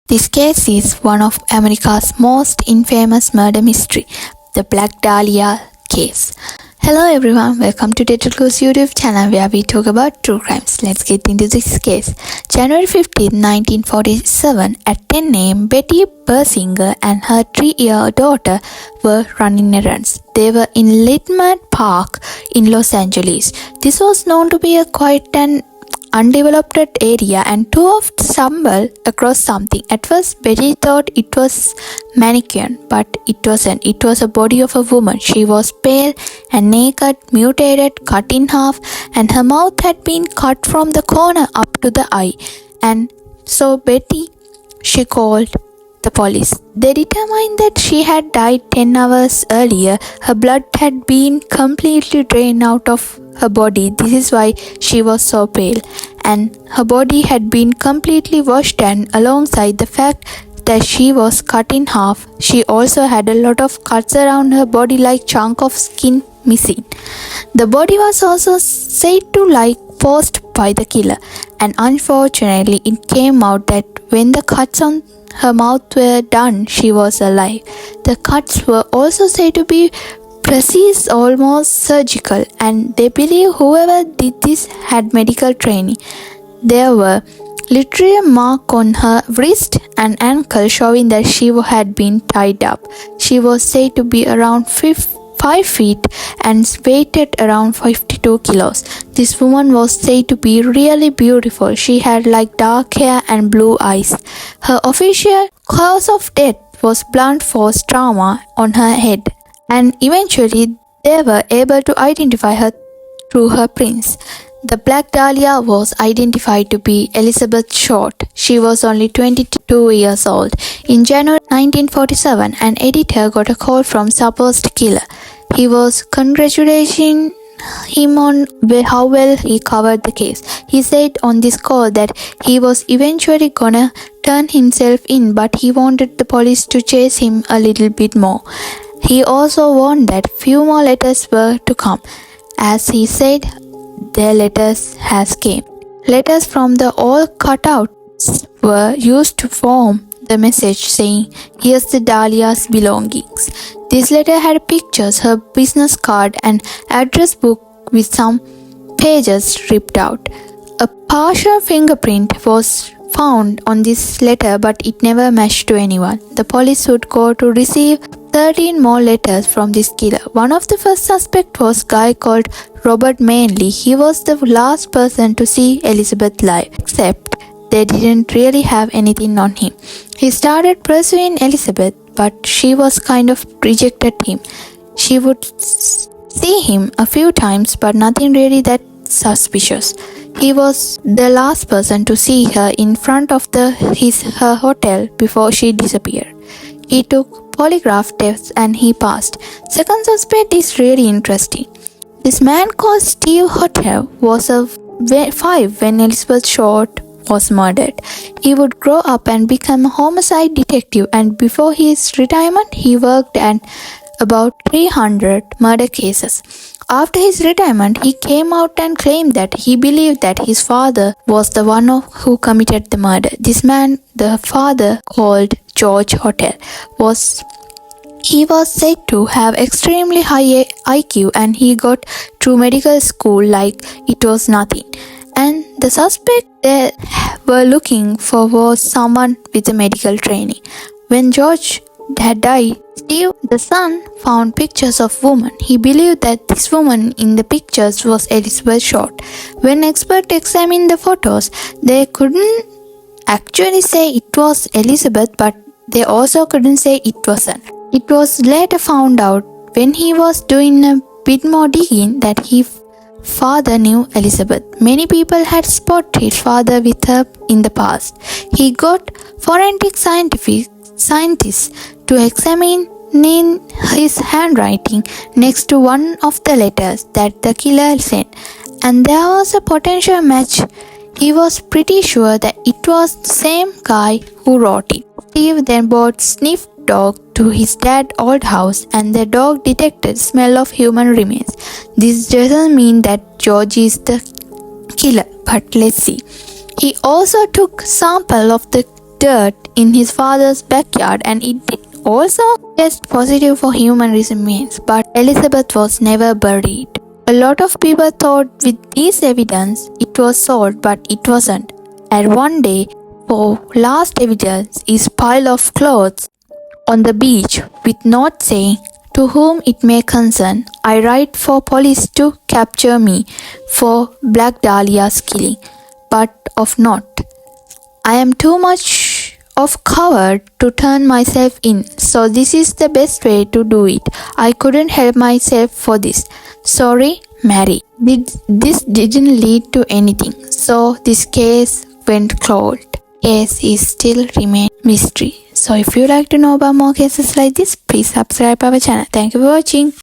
This case is one of America's most infamous murder mystery, the Black Dahlia case. Hello everyone, welcome to Detectives YouTube channel where we talk about true crimes. Let's get into this case. January 15, 1947 at 10 am, Betty Bersinger and her 3-year-old daughter were running errands. They were in Lidmart Park in Los Angeles. This was known to be a quiet and undeveloped area, and two of stumbled across something. At first, Betty thought it was mannequin, but it wasn't. It was a body of a woman. She was pale and naked, mutilated, cut in half, and her mouth had been cut from the corner up to the eye. And so she called the police. They determined that she had died 10 hours earlier. Her blood had been completely drained out of her body. This is why she was so pale. And her body had been completely washed, and alongside the fact that she was cut in half, she also had a lot of cuts around her body, like chunk of skin missing. The body was also said to lie posed by the killer, and unfortunately it came out that when the cuts on her mouth were done, she was alive. The cuts were also said to be precise, almost surgical, and they believe whoever did this had medical training. There were literally a mark on her wrist and ankle showing that she had been tied up. She was said to be around 5 feet and weighed around 52 kilos. This woman was said to be really beautiful. She had dark hair and blue eyes. Her official cause of death was blunt force trauma on her head, and eventually they were able to identify her through her prints. The Black Dahlia was identified to be Elizabeth Short. She was only 22 years old. In January 1947, an editor got a call from supposed killer. He was congratulating him on how well he covered the case. He said on this call that he was eventually gonna turn himself in, but he wanted the police to chase him a little bit more. He also warned that few more letters were to come. As he said, their letters has came. Letters from the all cutouts were used to form the message saying, "Here's the Dahlia's belongings." This letter had pictures, her business card, and address book with some pages ripped out. A partial fingerprint was found on this letter, but it never matched to anyone. The police would go to receive 13 more letters from this killer. One of the first suspects was a guy called Robert Manley. He was the last person to see Elizabeth live, except they didn't really have anything on him. He started pursuing Elizabeth, but she was kind of rejected him. She would see him a few times, but nothing really that suspicious. He was the last person to see her in front of her hotel before she disappeared. He took polygraph tests and he passed. Second suspect is really interesting. This man called Steve Hodel was 5 when Elizabeth Short was murdered. He would grow up and become a homicide detective, and before his retirement he worked at about 300 murder cases. After his retirement, he came out and claimed that he believed that his father was the one who committed the murder. This man, the father called George Hodel, was said to have extremely high IQ, and he got through medical school like it was nothing. And the suspect they were looking for was someone with a medical training. When George had died, Steve, the son, found pictures of women. He believed that this woman in the pictures was Elizabeth Short. When experts examined the photos, they couldn't actually say it was Elizabeth, but they also couldn't say it wasn't. It was later found out when he was doing a bit more digging that his father knew Elizabeth. Many people had spotted his father with her in the past. He got forensic scientists to examine his handwriting next to one of the letters that the killer sent, and there was a potential match. He was pretty sure that it was the same guy who wrote it. Steve then brought sniff dog to his dad's old house, and the dog detected smell of human remains. This doesn't mean that George is the killer, but let's see. He also took sample of the dirt in his father's backyard, and it did also test positive for human remains, but Elizabeth was never buried. A lot of people thought with this evidence it was solved, but it wasn't. And one day, for last evidence is pile of clothes on the beach with note saying, "To whom it may concern, I write for police to capture me for Black Dahlia's killing, but of not. I am too much of coward to turn myself in, so this is the best way to do it. I couldn't help myself for this. Sorry, Mary." This didn't lead to anything, so this case went cold. Case is still remain mystery. So if you like to know about more cases like this, please subscribe our channel. Thank you for watching.